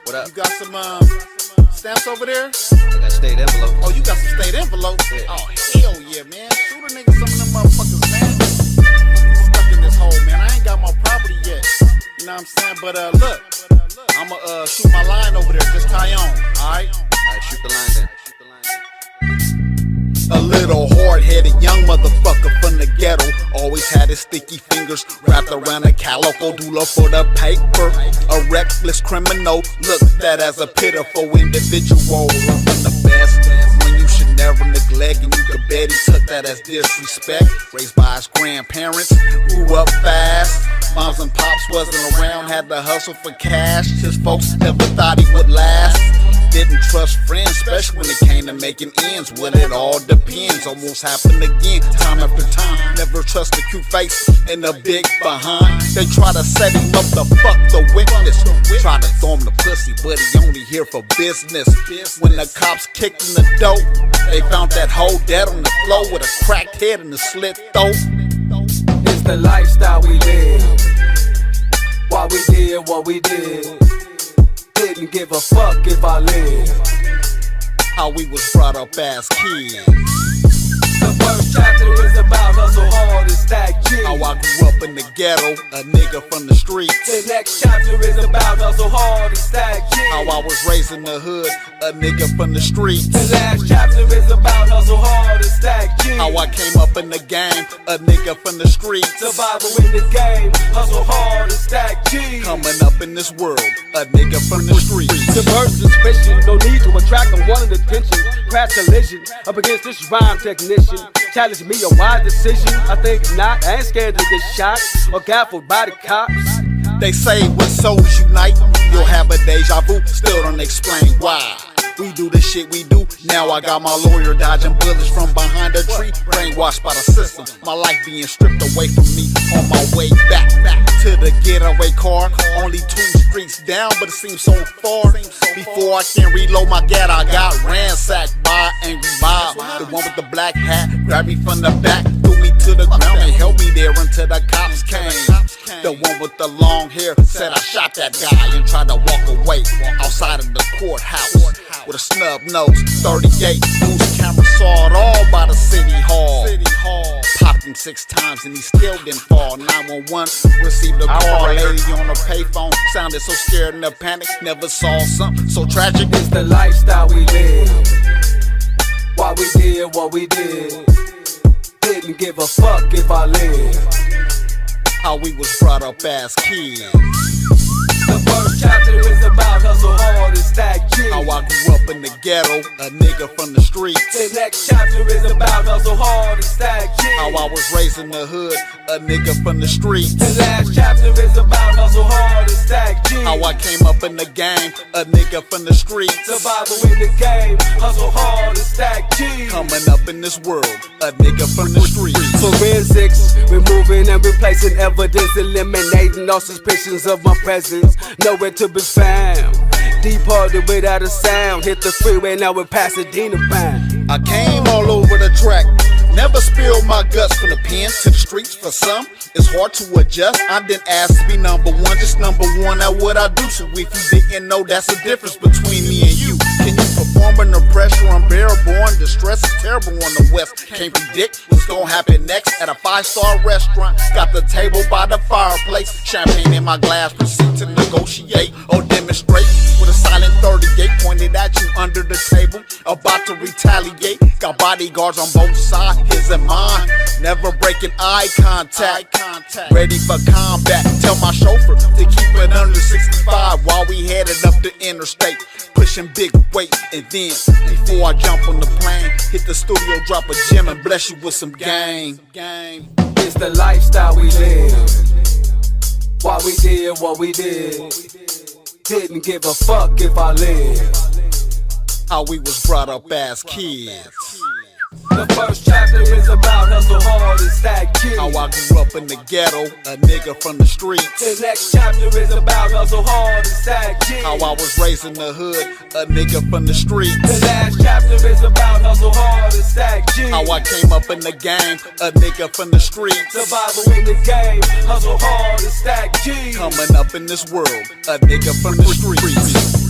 What up? You got some stamps over there? I got state envelope. Oh, you got some state envelopes? Yeah. Oh, hell yeah, man. Shoot a nigga some of them motherfuckers, man. Stuck in this hole, man. I ain't got my property yet. You know what I'm saying? But look, I'ma shoot my line over there. Just tie on, alright? Alright, shoot the line then. A little hard-headed young motherfucker from the ghetto. Always had his sticky fingers wrapped around a calico doula for the paper. A reckless criminal, looked at as a pitiful individual. From the best, when you should never neglect, and you could bet he took that as disrespect. Raised by his grandparents, grew up fast. Moms and pops wasn't around, had to hustle for cash. His folks never thought he would last. Didn't trust friends, especially when it came to making ends. Well, it all depends, almost happened again, time after time. Never trust a cute face and a big behind. They try to set him up to fuck the witness. Try to throw him the pussy, but he only here for business. When the cops kicked in the door, they found that whole dead on the floor with a cracked head and a slit throat. It's the lifestyle we live. Why we did what we did. Didn't give a fuck if I live. How we was brought up as kids. The first chapter is about hustle hard and stack G. How I grew up in the ghetto, a nigga from the streets. The next chapter is about hustle hard and stack G. How I was raised in the hood, a nigga from the streets. The last chapter is about hustle hard and stack G. How I came up in the game, a nigga from the streets. Survival in the game, hustle hard and stack G. Coming up in this world, a nigga from the streets. Diverse suspicion, no need to attract unwanted attention. Crash collision up against this rhyme technician. Challenge me a wise decision. I think not. I ain't scared to get shot or gaffled by the cops. They say when souls unite, you'll have a deja vu. Still don't explain why. We do the shit we do. Now I got my lawyer dodging bullets from behind a tree. Brainwashed by the system. My life being stripped away from me on my way back to the getaway car. Only 2 streets down, but it seems so far. Before I can reload my gat, I got ransacked by an angry mob. The one with the black hat grabbed me from the back, threw me to the ground and held me there until the cops came. The one with the long hair said I shot that guy and tried to walk away outside of the courthouse with a snub nose, 38. News camera saw it all by the city hall. Popped him 6 times and he still didn't fall. 911 received a call. Lady on the payphone sounded so scared in a panic. Never saw something so tragic. It's the lifestyle we live. Why we did what we did. Didn't give a fuck if I live. How we was brought up as kids. The first chapter is about hustle hard and stack G. How I grew up in the ghetto, a nigga from the streets. The next chapter is about hustle hard and stack G. How I was raised in the hood, a nigga from the streets. The last chapter is about hustle hard and stack G. How I came up in the game, a nigga from the streets. Survival in the game, hustle hard and stack G. Coming up in this world, a nigga from the streets. Forensics, removing and replacing evidence, eliminating all suspicions of my presence. Nowhere to be found. Departed without a sound. Hit the freeway now with Pasadena bound. I came all over the track. Never spilled my guts from the pen to the streets. For some, it's hard to adjust. I didn't ask to be number one, just number one at what I do. So if you didn't know, that's the difference between me and you. Can you perform under pressure? Unbearable and distress is terrible on the west. Can't predict what's gonna happen next at a 5-star restaurant. Got the table by the fireplace, champagne in my glass. Proceed to negotiate or demonstrate with a silent 38 pointed at you under the table. About to retaliate. Got bodyguards on both sides, his and mine. Never breaking eye contact. Ready for combat. Tell my chauffeur to keep it under 65 while we headed up the interstate. Pushing big weight, and then before I jump on the plane, hit the studio, drop a gem, and bless you with some game. It's the lifestyle we live. Why we did what we did. Didn't give a fuck if I live. How we was brought up as kids. The first chapter is about hustle hard and stack G. How I grew up in the ghetto, a nigga from the streets. The next chapter is about hustle hard and stack G. How I was raised in the hood, a nigga from the streets. The last chapter is about hustle hustle hard and stack G. How I came up in the game, a nigga from the streets. Survival in the game, hustle hard and stack G. Coming up in this world, a nigga from the streets.